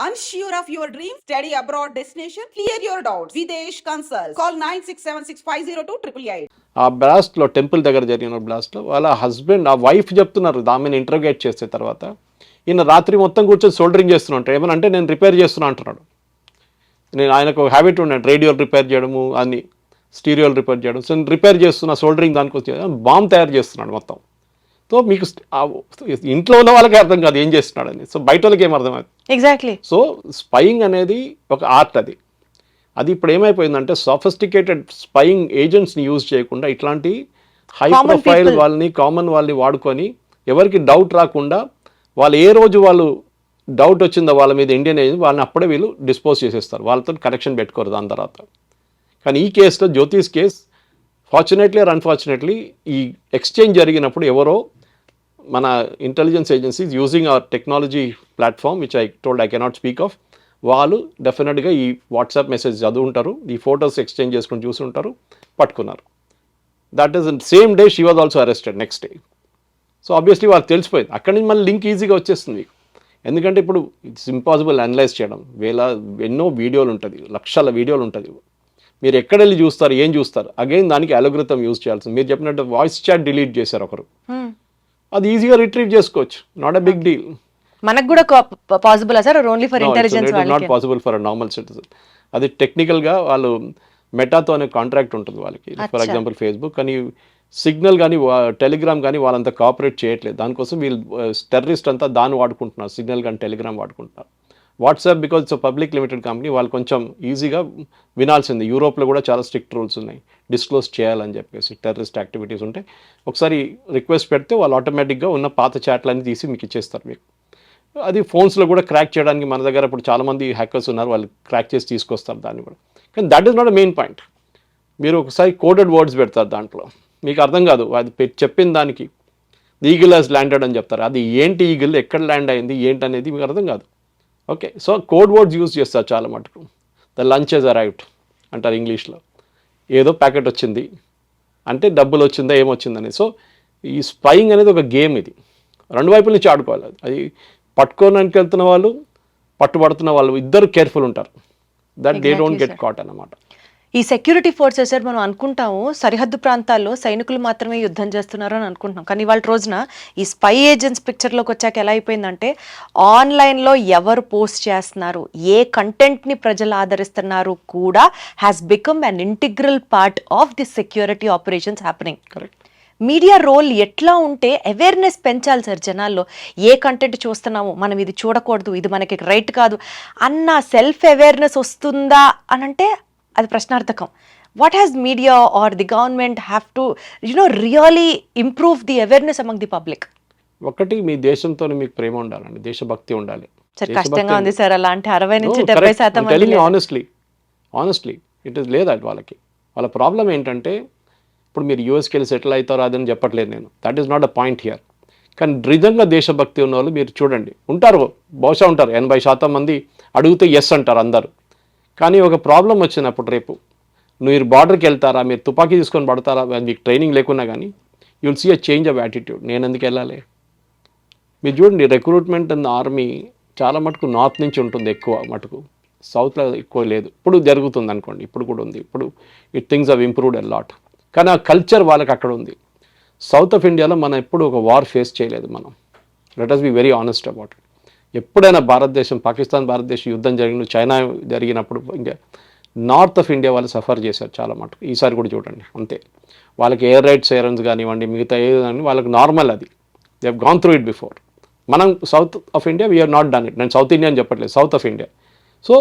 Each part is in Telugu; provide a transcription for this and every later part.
Unsure of your dream? Study abroad destination? Clear your doubts. Videsh Consult. Call 9676502888. ఆ బ్లాస్ట్లో టెంపుల్ దగ్గర జరిగిన బ్లాస్ట్లో వాళ్ళ హస్బెండ్ ఆ వైఫ్ చెప్తున్నారు ఆమెను ఇంటర్గేట్ చేస్తే తర్వాత ఈయన రాత్రి మొత్తం కూర్చొని సోల్డరింగ్ చేస్తున్నా ఉంటాడు. ఏమనంటే నేను రిపేర్ చేస్తున్నా అంటున్నాడు. నేను ఆయనకు హ్యాబిట్ ఉన్నాడు రేడియోలు రిపేర్ చేయడము అన్ని స్టీరియోలు రిపేర్ చేయడం. సో రిపేర్ చేస్తున్న సోల్డరింగ్ దానికి వచ్చి బాంబ్ తయారు చేస్తున్నాడు మొత్తం. సో మీకు ఇంట్లో ఉన్న వాళ్ళకి అర్థం కాదు ఏం చేస్తున్నాడని. సో బయట వాళ్ళకి ఏం అర్థమవుతుంది. ఎగ్జాక్ట్లీ. సో స్పయింగ్ అనేది ఒక ఆర్ట్. అది ఇప్పుడు ఏమైపోయిందంటే సోఫిస్టికేటెడ్ స్పయింగ్ ఏజెంట్స్ని యూజ్ చేయకుండా ఇట్లాంటి హై ప్రొఫైల్ వాళ్ళని కామన్ వాళ్ళని వాడుకొని ఎవరికి డౌట్ రాకుండా వాళ్ళు ఏ రోజు వాళ్ళు డౌట్ వచ్చిందో వాళ్ళ మీద ఇండియన్ ఏజెంట్ వాళ్ళని అప్పుడే వీళ్ళు డిస్పోజ్ చేసేస్తారు. వాళ్ళతో కనెక్షన్ పెట్టుకోరు దాని తర్వాత. కానీ ఈ కేసులో జ్యోతిష్ కేస్ ఫార్చునేట్లీ ఆర్ అన్ఫార్చునేట్లీ ఈ ఎక్స్చేంజ్ జరిగినప్పుడు ఎవరో మన intelligence agencies using hour technology platform which I told I cannot speak of, వాళ్ళు డెఫినెట్గా ఈ వాట్సాప్ మెసేజ్ చదువుంటారు, ఈ ఫొటోస్ ఎక్స్చేంజ్ చేసుకుని చూసుంటారు, పట్టుకున్నారు. That is same day she was also arrested next day. So obviously వాళ్ళకి తెలిసిపోయింది. అక్కడి నుంచి మళ్ళీ లింక్ ఈజీగా వచ్చేస్తుంది. ఎందుకంటే ఇప్పుడు ఇట్స్ ఇంపాసిబుల్ అనలైజ్ చేయడం. ఎన్నో వీడియోలు ఉంటుంది, లక్షల వీడియోలు ఉంటుంది. మీరు ఎక్కడ వెళ్ళి చూస్తారు, ఏం చూస్తారు, అగైన్ దానికి అలోగ్రిథం యూజ్ చేయాల్సింది. మీరు చెప్పినట్టు వాయిస్ చాట్ డిలీట్ చేశారు ఒకరు, అది ఈజీగా రిట్రీవ్ చేసుకోవచ్చు. Not a big deal. మనకు కూడా possible sir only for intelligence వాళ్ళకి not possible for a normal citizen. అది టెక్నికల్గా వాళ్ళు మెటాతో అనే కాంట్రాక్ట్ ఉంటుంది వాళ్ళకి. ఫర్ ఎగ్జాంపుల్ ఫేస్బుక్ కానీ సిగ్నల్ కానీ టెలిగ్రామ్ కానీ వాళ్ళంతా కోఆపరేట్ చేయట్లేదు. దానికోసం వీళ్ళు టెర్రరిస్ట్ అంతా దాన్ని వాడుకుంటున్నారు, సిగ్నల్ కానీ టెలిగ్రామ్ వాడుకుంటున్నారు. WhatsApp because it's public limited company, వాళ్ళు కొంచెం ఈజీగా వినాల్సింది. యూరోప్లో కూడా చాలా స్ట్రిక్ట్ రూల్స్ ఉన్నాయి డిస్క్లోజ్ చేయాలని చెప్పేసి. టెర్రరిస్ట్ యాక్టివిటీస్ ఉంటే ఒకసారి రిక్వెస్ట్ పెడితే వాళ్ళు ఆటోమేటిక్గా ఉన్న పాత చాట్లన్నీ తీసి మీకు ఇచ్చేస్తారు మీకు. అది ఫోన్స్లో కూడా క్రాక్ చేయడానికి మన దగ్గర ఇప్పుడు చాలామంది హ్యాకర్స్ ఉన్నారు, వాళ్ళు క్రాక్ చేసి తీసుకొస్తారు దాన్ని కూడా. కానీ that is not a main point. మీరు ఒకసారి కోడెడ్ వర్డ్స్ పెడతారు దాంట్లో, మీకు అర్థం కాదు అది చెప్పిన దానికి ఈగిల్ హాజ్ ల్యాండెడ్ అని చెప్తారు. అది ఏంటి ఈగిల్, ఎక్కడ ల్యాండ్ అయింది ఏంటి అనేది మీకు అర్థం కాదు. Okay, so code words use చేస్తారు చాలా మటుకు. ద లంచ్ హెజ్ అరైవ్డ్ అంటారు ఇంగ్లీష్లో. ఏదో ప్యాకెట్ వచ్చింది అంటే డబ్బులు వచ్చిందా ఏమొచ్చిందని. సో ఈ స్పయింగ్ అనేది ఒక గేమ్. ఇది రెండు వైపుల నుంచి ఆడుకోవాలి. అది పట్టుకోవడానికి వెళ్తున్న వాళ్ళు, పట్టుబడుతున్న వాళ్ళు ఇద్దరు కేర్ఫుల్ ఉంటారు. That they don't get caught అన్నమాట. ఈ సెక్యూరిటీ ఫోర్సెస్ సార్ మనం అనుకుంటాము సరిహద్దు ప్రాంతాల్లో సైనికులు మాత్రమే యుద్ధం చేస్తున్నారు అని అనుకుంటున్నాం. కానీ వాళ్ళ రోజున ఈ స్పై ఏజెంట్స్ పిక్చర్లోకి వచ్చాక ఎలా అయిపోయిందంటే ఆన్లైన్లో ఎవరు పోస్ట్ చేస్తున్నారు, ఏ కంటెంట్ని ప్రజలు ఆదరిస్తున్నారు కూడా has become an integral part of the security operations happening. Correct. Media role ఎట్లా ఉంటే అవేర్నెస్ పెంచాలి సార్ జనాల్లో. ఏ కంటెంట్ చూస్తున్నాము, మనం ఇది చూడకూడదు, ఇది మనకి రైట్ కాదు అన్న సెల్ఫ్ అవేర్నెస్ వస్తుందా అని అంటే అది ప్రశ్నార్థకం. What has media or the government have to really improve the awareness among the public? ఒకటి, మీ దేశంతో మీకు ప్రేమ ఉండాలండి, దేశభక్తి ఉండాలి. సార్ కష్టంగా ఉంది సార్ అలాంటి 60-70% ఆనెస్ట్లీ ఇట్ ఇస్ లేదా వాళ్ళకి. వాళ్ళ ప్రాబ్లం ఏంటంటే ఇప్పుడు మీరు యూఎస్కి వెళ్ళి సెటిల్ అవుతారో అదని చెప్పట్లేదు నేను. That is not a point here. కానీ నిజంగా దేశభక్తి ఉన్న వాళ్ళు మీరు చూడండి ఉంటారు, బహుశా ఉంటారు. 80% మంది అడిగితే ఎస్ అంటారు అందరూ. కానీ ఒక ప్రాబ్లం వచ్చినప్పుడు రేపు మీరు బార్డర్కి వెళ్తారా, మీరు తుపాకీ తీసుకొని పడతారా, మీకు ట్రైనింగ్ లేకున్నా కానీ you will see a change of attitude. నేను ఎందుకు వెళ్ళాలి? మీరు చూడండి రిక్రూట్మెంట్ ఇన్ ఆర్మీ చాలా మటుకు నార్త్ నుంచి ఉంటుంది ఎక్కువ మటుకు, సౌత్లో ఎక్కువ లేదు. ఇప్పుడు జరుగుతుంది అనుకోండి, ఇప్పుడు కూడా ఉంది. ఇప్పుడు things have improved a lot. కానీ ఆ కల్చర్ వాళ్ళకి అక్కడ ఉంది. సౌత్ ఆఫ్ ఇండియాలో మనం ఎప్పుడు ఒక వార్ ఫేస్ చేయలేదు మనం. Let us be very honest about it. ఎప్పుడైనా భారతదేశం, పాకిస్తాన్ భారతదేశం యుద్ధం జరిగిన, చైనా జరిగినప్పుడు ఇంకా నార్త్ ఆఫ్ ఇండియా వాళ్ళు సఫర్ చేశారు చాలా మటుకు. ఈసారి కూడా చూడండి అంతే. వాళ్ళకి ఎయిర్ రైట్ సైరన్స్ కానివ్వండి, మిగతా ఏదని వాళ్ళకి నార్మల్. అది they have gone through it before. మనం south of India we have not done it. నేను సౌత్ ఇండియా అని చెప్పట్లేదు, సౌత్ ఆఫ్ ఇండియా. సో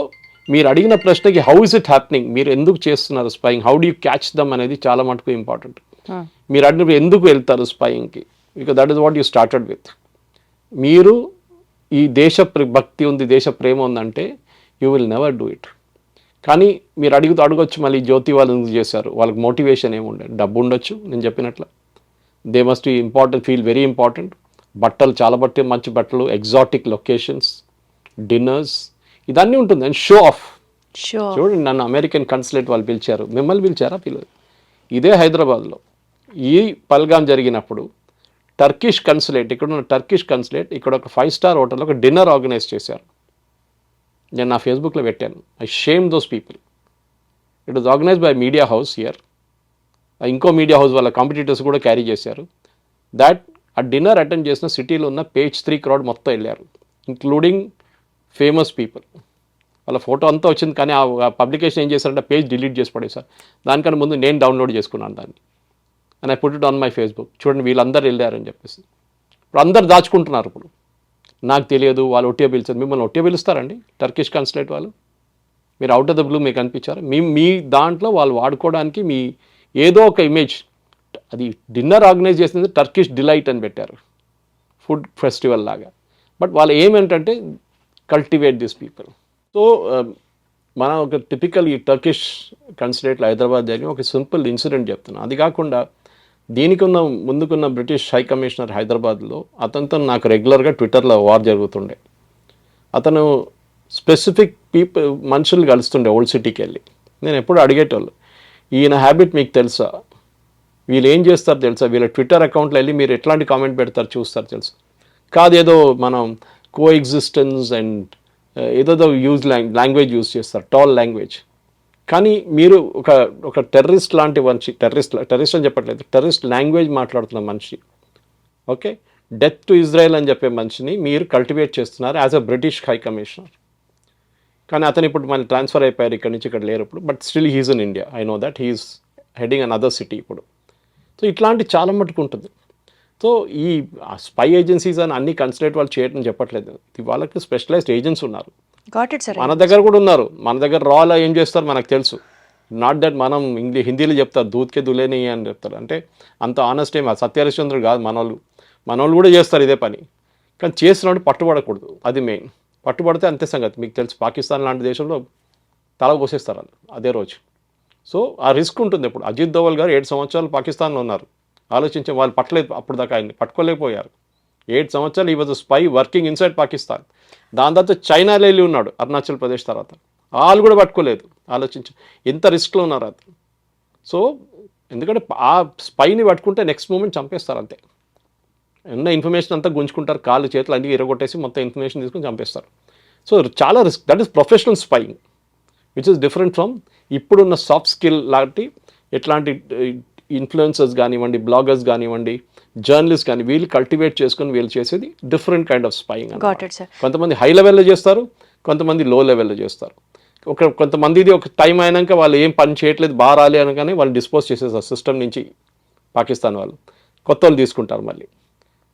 మీరు అడిగిన ప్రశ్నకి హౌ ఇస్ ఇట్ హ్యాపెనింగ్, మీరు ఎందుకు చేస్తున్నారు spying, how do you catch them అనేది చాలా మటుకు ఇంపార్టెంట్. మీరు అడిగినప్పుడు ఎందుకు వెళ్తారు స్పయింగ్కి, because that is what you started with. మీరు ఈ దేశ భక్తి ఉంది, దేశ ప్రేమ ఉందంటే you will never do it. కానీ మీరు అడగొచ్చు మళ్ళీ జ్యోతి వాళ్ళు ఎందుకు చేశారు, వాళ్ళకి మోటివేషన్ ఏముండే, డబ్బు ఉండొచ్చు నేను చెప్పినట్లు. They must be important, feel very important. బట్టలు చాలా మంచి బట్టలు, ఎగ్జాటిక్ లొకేషన్స్, డిన్నర్స్, ఇదన్నీ ఉంటుంది. And show off. చూడండి, నన్ను అమెరికన్ కన్సులేట్ వాళ్ళు పిలిచారు, మిమ్మల్ని పిలిచారా? పిల్లలు ఇదే హైదరాబాద్లో ఈ పల్గాం జరిగినప్పుడు టర్కిష్ కన్సులేట్, ఇక్కడ ఉన్న టర్కిష్ కన్సులేట్ ఇక్కడ ఒక 5-star హోటల్లో ఒక డిన్నర్ ఆర్గనైజ్ చేశారు. నేను నా ఫేస్బుక్లో పెట్టాను. I shame those people. It was organised by media house here. ఇంకో మీడియా హౌస్ వాళ్ళ కాంపిటీటర్స్ కూడా క్యారీ చేశారు. దాట్ ఆ డిన్నర్ అటెండ్ చేసిన సిటీలో ఉన్న పేజ్ 3 క్రౌడ్ మొత్తం వెళ్ళారు, ఇంక్లూడింగ్ ఫేమస్ పీపుల్. వాళ్ళ ఫోటో అంతా వచ్చింది, కానీ ఆ పబ్లికేషన్ ఏం చేశారంటే పేజ్ డిలీట్ చేసి పడేశారు. దానికన్నా ముందు నేను డౌన్లోడ్ చేసుకున్నాను దాన్ని, and I put it on my Facebook. చూడండి వీళ్ళందరూ వెళ్ళారని చెప్పేసి. ఇప్పుడు అందరు దాచుకుంటున్నారు. ఇప్పుడు నాకు తెలియదు, వాళ్ళు ఒట్టిగా పిలిచారు. మిమ్మల్ని ఒట్టిగా పిలుస్తారండి టర్కిష్ కాన్సులేట్ వాళ్ళు? మీరు అవుట్ ఆఫ్ ద బ్లూ మీకు అనిపించారు? మీ దాంట్లో వాళ్ళు వాడుకోవడానికి మీ ఏదో ఒక ఇమేజ్, అది డిన్నర్ ఆర్గనైజ్ చేసింది టర్కిష్ డిలైట్ అని పెట్టారు, ఫుడ్ ఫెస్టివల్ లాగా. బట్ వాళ్ళు ఏమేంటంటే కల్టివేట్ దిస్ పీపుల్. సో మనం ఒక టిపికల్ ఈ టర్కిష్ కన్సులేట్లో హైదరాబాద్ జరిగిన ఒక సింపుల్ ఇన్సిడెంట్ చెప్తున్నాను. అది కాకుండా దీనికున్న ముందుకున్న బ్రిటిష్ హై కమిషనర్ హైదరాబాద్లో, అతనితో నాకు రెగ్యులర్గా ట్విట్టర్లో వార్ జరుగుతుండే. అతను స్పెసిఫిక్ మనుషులు కలుస్తుండే ఓల్డ్ సిటీకి వెళ్ళి. నేను ఎప్పుడు అడిగేటోళ్ళు, ఈయన హ్యాబిట్ మీకు తెలుసా? వీళ్ళు ఏం చేస్తారు తెలుసా? వీళ్ళ ట్విట్టర్ అకౌంట్లో వెళ్ళి మీరు ఎట్లాంటి కామెంట్ పెడతారు చూస్తారు తెలుసా? కాదు, ఏదో మనం కో ఎగ్జిస్టెన్స్ అండ్ ఏదో లాంగ్వేజ్ యూజ్ చేస్తారు, టాల్ లాంగ్వేజ్. కానీ మీరు ఒక టెర్రరిస్ట్ లాంటి మనిషి, టెర్రరిస్ట్ అని చెప్పట్లేదు, టెర్రరిస్ట్ లాంగ్వేజ్ మాట్లాడుతున్న మనిషి, ఓకే, డెత్ టు ఇజ్రాయెల్ అని చెప్పే మనిషిని మీరు కల్టివేట్ చేస్తున్నారు as a British high commissioner. కానీ అతను ఇప్పుడు మళ్ళీ ట్రాన్స్ఫర్ అయిపోయారు, ఇక్కడ నుంచి ఇక్కడ లేరు ఇప్పుడు. But still he's in India. I know that he's heading another city ఇప్పుడు. సో ఇట్లాంటి చాలా మటుకు ఉంటుంది. సో ఈ స్పై ఏజెన్సీస్ అని అన్ని కన్సిడరేట్ వాళ్ళు చేయడం చెప్పట్లేదు. వాళ్ళకి స్పెషలైజ్డ్ ఏజెంట్స్ ఉన్నారు, మన దగ్గర కూడా ఉన్నారు. మన దగ్గర రాలో ఏం చేస్తారు మనకు తెలుసు. నాట్ దట్ మనం హిందీలో చెప్తారు దూద్కే దులేని అని చెప్తారు. అంటే అంత ఆనెస్ట్ ఏం సత్యహరిశ్చంద్రుడు కాదు మనోళ్ళు కూడా చేస్తారు ఇదే పని. కానీ చేసినప్పుడు పట్టుబడకూడదు, అది మెయిన్. పట్టుబడితే అంతే సంగతి. మీకు తెలుసు పాకిస్తాన్ లాంటి దేశంలో తల కోసేస్తారు వాళ్ళు అదే రోజు. సో ఆ రిస్క్ ఉంటుంది. ఇప్పుడు అజిత్ దోవల్ గారు 7 సంవత్సరాలు పాకిస్తాన్లో ఉన్నారు. ఆలోచించే వాళ్ళు పట్టలేదు, అప్పుడు దాకా ఆయన్ని పట్టుకోలేకపోయారు. 7 సంవత్సరాలు ఈ was spy working inside Pakistan. దాని తర్వాత చైనాలో వెళ్ళి ఉన్నాడు, అరుణాచల్ ప్రదేశ్ తర్వాత. వాళ్ళు కూడా పట్టుకోలేదు. ఆలోచించు ఎంత రిస్క్లో ఉన్నారు అది. సో ఎందుకంటే ఆ స్పైని పట్టుకుంటే నెక్స్ట్ మూమెంట్ చంపేస్తారు అంతే. ఉన్న ఇన్ఫర్మేషన్ అంతా గుంజుకుంటారు, కాళ్ళు చేతులు అన్నీ ఇరగొట్టేసి మొత్తం ఇన్ఫర్మేషన్ తీసుకుని చంపేస్తారు. సో చాలా risk. That is professional spying, which is different from ఇప్పుడున్న సాఫ్ట్ స్కిల్ లాంటి ఎట్లాంటి ఇన్ఫ్లుయెన్సర్స్ కానివ్వండి, బ్లాగర్స్ కానివ్వండి, జర్నలిస్ట్ కానీ వీళ్ళు కల్టివేట్ చేసుకుని వీళ్ళు చేసేది డిఫరెంట్ కైండ్ ఆఫ్ స్పైయింగ్. కొంతమంది హై లెవెల్లో చేస్తారు, కొంతమంది లో లెవెల్లో చేస్తారు. కొంతమందిది ఒక టైం అయినాక వాళ్ళు ఏం పని చేయట్లేదు బాగా రాలి అనగానే వాళ్ళు డిస్పోజ్ చేసేస్తారు సిస్టమ్ నుంచి పాకిస్తాన్ వాళ్ళు. కొత్త వాళ్ళు తీసుకుంటారు మళ్ళీ.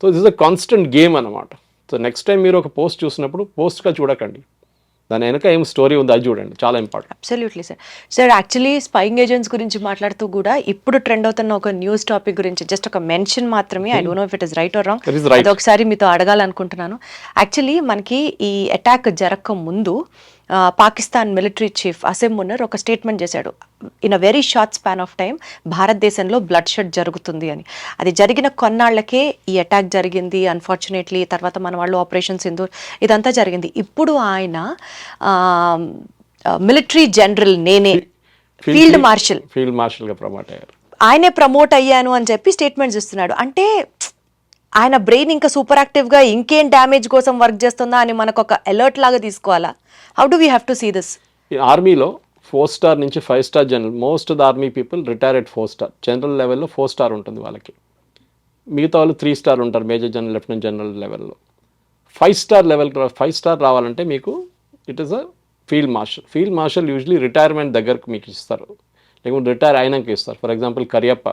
So this is a constant game అనమాట. సో నెక్స్ట్ టైం మీరు ఒక పోస్ట్ చూసినప్పుడు పోస్ట్గా చూడకండి, దాని వెనక ఏం స్టోరీ ఉంది అది చూడండి, చాలా important. Absolutely sir actually spying agents గురించి మాట్లాడుతూ కూడా ఇప్పుడు ట్రెండ్ అవుతున్న ఒక న్యూస్ టాపిక్ గురించి జస్ట్ ఒక మెన్షన్ మాత్రమే, I don't know if it is right are wrong, అది ఒకసారి మీతో అడగాలనుకుంటున్నాను. యాక్చువల్లీ మనకి ఈ అటాక్ జరగక ముందు పాకిస్తాన్ మిలిటరీ చీఫ్ అసిమ్ మునర్ ఒక స్టేట్మెంట్ చేశాడు, in a very short span of time భారతదేశంలో బ్లడ్ షెడ్ జరుగుతుంది అని. అది జరిగిన కొన్నాళ్లకే ఈ అటాక్ జరిగింది అన్ఫార్చునేట్లీ. తర్వాత మన వాళ్ళు ఆపరేషన్ సింధూర్ ఇదంతా జరిగింది. ఇప్పుడు ఆయన మిలిటరీ జనరల్, నేనే ఫీల్డ్ మార్షల్గా ప్రమోట్ అయ్యారు, ఆయనే ప్రమోట్ అయ్యాను అని చెప్పి స్టేట్మెంట్స్ ఇస్తున్నాడు. అంటే ఆయన బ్రెయిన్ ఇంకా సూపర్ యాక్టివ్గా ఇంకేం డ్యామేజ్ కోసం వర్క్ చేస్తుందా అని మనకు ఒక అలర్ట్ లాగా తీసుకోవాలా? How do we have to see this? ఆర్మీలో 4 స్టార్ నుంచి 5 star general, most of the army people retire at 4 star. General లెవెల్లో 4 స్టార్ ఉంటుంది వాళ్ళకి. మిగతా వాళ్ళు 3 స్టార్ ఉంటారు, మేజర్ జనరల్, లెఫ్టినెంట్ జనరల్ లెవెల్లో. 5 స్టార్ లెవెల్ 5 స్టార్ రావాలంటే మీకు it is a field marshal. Field marshal usually retirement దగ్గరకు మీకు ఇస్తారు, లేకుంటే రిటైర్ అయినాక ఇస్తారు. ఫర్ ఎగ్జాంపుల్ కరియప్ప,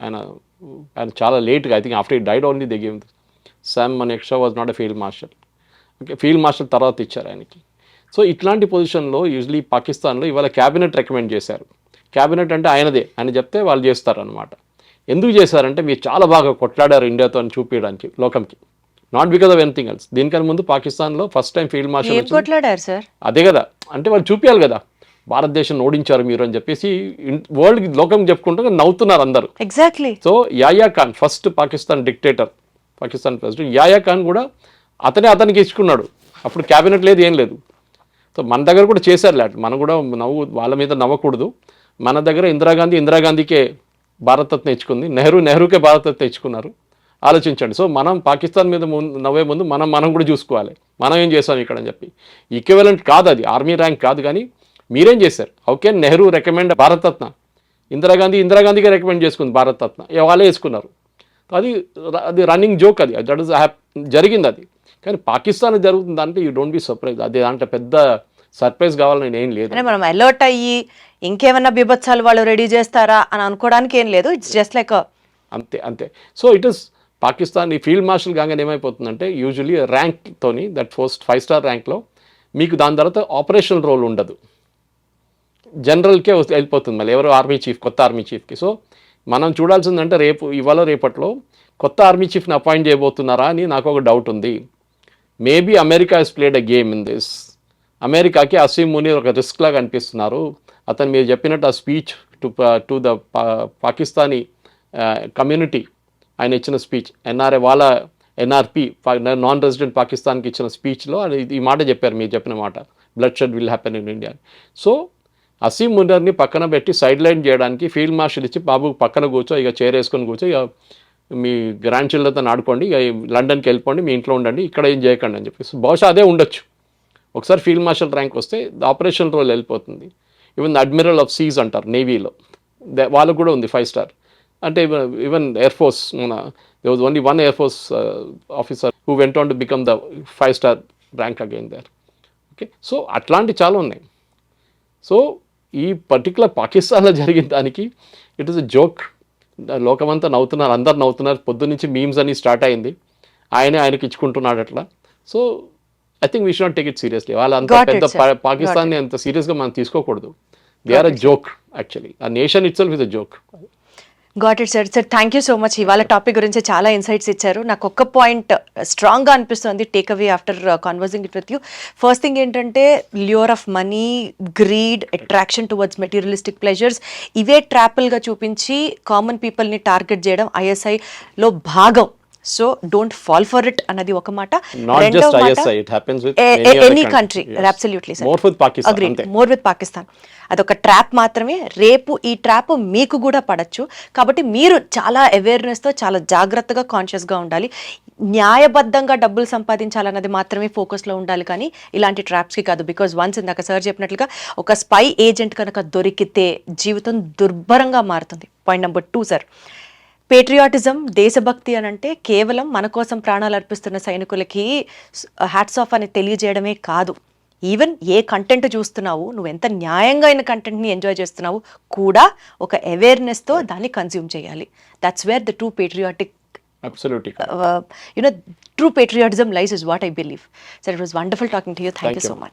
ఆయన చాలా లేట్గా, I think after he died only they give. Sam Manekshaw was not a field marshal. Okay, field marshal తర్వాత ఇచ్చారు ఆయనకి. సో ఇట్లాంటి పొజిషన్లో యూజువలీ పాకిస్తాన్లో ఇవాళ క్యాబినెట్ రికమెండ్ చేశారు. క్యాబినెట్ అంటే ఆయనదే, ఆయన చెప్తే వాళ్ళు చేస్తారు అనమాట. ఎందుకు చేశారంటే మీరు చాలా బాగా కొట్లాడారు ఇండియాతో అని చూపించడానికి లోకంకి, not because of anything else. దీనికన్నా ముందు పాకిస్తాన్లో ఫస్ట్ టైం ఫీల్డ్ మార్షల్ కొట్లాడారు సార్, అదే కదా, అంటే వాళ్ళు చూపించాలి కదా భారతదేశం ఓడించారు మీరు అని చెప్పేసి వరల్డ్ లోకం చెప్పుకుంటూ నవ్వుతున్నారు అందరూ. ఎగ్జాక్ట్లీ. సో యాయా Khan first Pakistan dictator, Pakistan president యాయా ఖాన్ కూడా అతనికి ఇచ్చుకున్నాడు. అప్పుడు క్యాబినెట్ లేదు, ఏం లేదు. సో మన దగ్గర కూడా చేశారు లేట్, మనం కూడా వాళ్ళ మీద నవ్వకూడదు. మన దగ్గర ఇందిరాగాంధీకే భారతరత్న ఇచ్చుకుంది, నెహ్రూకే భారతరత్న ఇచ్చుకున్నారు. ఆలోచించండి. సో మనం పాకిస్తాన్ మీద నవ్వే ముందు మనం కూడా చూసుకోవాలి, మనం ఏం చేసాం ఇక్కడ అని చెప్పి. ఈక్వివలెంట్ కాదు అది, ఆర్మీ ర్యాంక్ కాదు, కానీ మీరేం చేశారు? ఓకే, నెహ్రూ రికమెండ్ భారతరత్న, ఇందిరాగాంధీగా రికమెండ్ చేసుకుంది భారతరత్న, వాళ్ళే వేసుకున్నారు. అది అది రన్నింగ్ జోక్, అది దట్ ఇస్ జరిగింది అది. కానీ పాకిస్తాన్ జరుగుతుంది అంటే యూ డోంట్ బి సర్ప్రైజ్. అది దాంట్లో పెద్ద సర్ప్రైజ్ కావాలని ఏం లేదు. అంటే మనం అలర్ట్ అయ్యి ఇంకేమన్నా బిభత్సాలు వాళ్ళు రెడీ చేస్తారా అని అనుకోవడానికి ఏం లేదు. ఇట్స్ జస్ట్ లైక్ అంతే. So it is Pakistan. ఈ ఫీల్డ్ మార్షల్ కాగానే ఏమైపోతుందంటే యూజువలీ ర్యాంక్తోని, దట్ ఫస్ట్ 5 స్టార్ ర్యాంక్లో మీకు దాని తర్వాత ఆపరేషనల్ రోల్ ఉండదు, జనరల్కే వెళ్ళిపోతుంది మళ్ళీ ఎవరు ఆర్మీ చీఫ్, కొత్త ఆర్మీ చీఫ్కి. సో మనం చూడాల్సిందంటే ఇవాళ రేపట్లో కొత్త ఆర్మీ చీఫ్ని అపాయింట్ చేయబోతున్నారా అని నాకు ఒక డౌట్ ఉంది. Maybe America he's played a game in this. అమెరికాకి అసీమ్ మునీర్ ఒక రిస్క్ లాగా అనిపిస్తున్నారు. అతను మీరు చెప్పినట్టు ఆ speech to the Pakistani community, ఆయన ఇచ్చిన స్పీచ్, వాళ్ళ ఎన్ఆర్పి నాన్ రెసిడెంట్ పాకిస్తాన్కి ఇచ్చిన స్పీచ్లో ఈ మాట చెప్పారు, మీరు చెప్పిన మాట, bloodshed will happen in India. So Asim మునీర్ని పక్కన పెట్టి సైడ్ లైన్ చేయడానికి ఫీల్డ్ మార్షల్ ఇచ్చి, బాబు పక్కన కూర్చో, ఇక చైర్ వేసుకొని కూర్చో, ఇక మీ గ్రాండ్ చిల్డ్రన్తో ఆడుకోండి, ఇక లండన్కి వెళ్ళిపోండి, మీ ఇంట్లో ఉండండి, ఇక్కడ ఏం చేయకండి అని చెప్పేసి. బహుశా అదే ఉండొచ్చు. ఒకసారి ఫీల్డ్ మార్షల్ ర్యాంక్ వస్తే ఆపరేషన్ రోల్ వెళ్ళిపోతుంది. ఈవెన్ అడ్మిరల్ ఆఫ్ సీస్ అంటారు నేవీలో, వాళ్ళకు కూడా ఉంది 5 స్టార్. అంటే even air force, there was only one Air Force officer who went on to become the 5 star rank again there. Okay, so అట్లాంటి చాలా ఉన్నాయి. సో ఈ పర్టికులర్ పాకిస్తాన్లో జరిగిన దానికి ఇట్ ఈస్ ఎ జోక్. లోకమంతా నవ్వుతున్నారు, అందరు నవ్వుతున్నారు. పొద్దున్నుంచి మీమ్స్ అని స్టార్ట్ అయింది, ఆయనకి ఇచ్చుకుంటున్నాడు అట్లా. So I think we should not take it seriously. వాళ్ళ అంత పెద్ద పాకిస్తాన్ని అంత సీరియస్గా మనం తీసుకోకూడదు. They are a joke actually. ఆ nation itself is a joke. Got it sir. Thank you so much. ఇవాళ టాపిక్ గురించి చాలా ఇన్సైట్స్ ఇచ్చారు. నాకు ఒక్క పాయింట్ స్ట్రాంగ్గా అనిపిస్తుంది take away after conversing it with you. First thing ఏంటంటే lure of money, greed, attraction towards materialistic pleasures, ఇవే ట్రాపుల్గా చూపించి కామన్ పీపుల్ని టార్గెట్ చేయడం ఐఎస్ఐలో భాగం. So don't fall for it అన్నది ఒక మాట. Any country, absolutely sir, more with Pakistan. అదొక ట్రాప్ మాత్రమే. రేపు ఈ ట్రాప్ మీకు కూడా పడచ్చు. కాబట్టి మీరు చాలా అవేర్నెస్తో, చాలా జాగ్రత్తగా, కాన్షియస్గా ఉండాలి. న్యాయబద్ధంగా డబ్బులు సంపాదించాలన్నది మాత్రమే ఫోకస్లో ఉండాలి, కానీ ఇలాంటి ట్రాప్స్కి కాదు. బికాజ్ వన్స్ ఇందాక సార్ చెప్పినట్లుగా ఒక స్పై ఏజెంట్ కనుక దొరికితే జీవితం దుర్భరంగా మారుతుంది. పాయింట్ నెంబర్ 2 సార్, పేట్రియాటిజం, దేశభక్తి అని అంటే కేవలం మన కోసం ప్రాణాలు అర్పిస్తున్న సైనికులకి హ్యాట్స్ ఆఫ్ అని తెలియజేయడమే కాదు. ఈవెన్ ఏ కంటెంట్ చూస్తున్నావు, నువ్వు ఎంత న్యాయంగా అయిన కంటెంట్ని ఎంజాయ్ చేస్తున్నావు కూడా ఒక అవేర్నెస్తో దాన్ని కన్జ్యూమ్ చేయాలి. That's where the true patriotic true patriotism lies is what I believe. So it was wonderful talking to you. Thank you so much.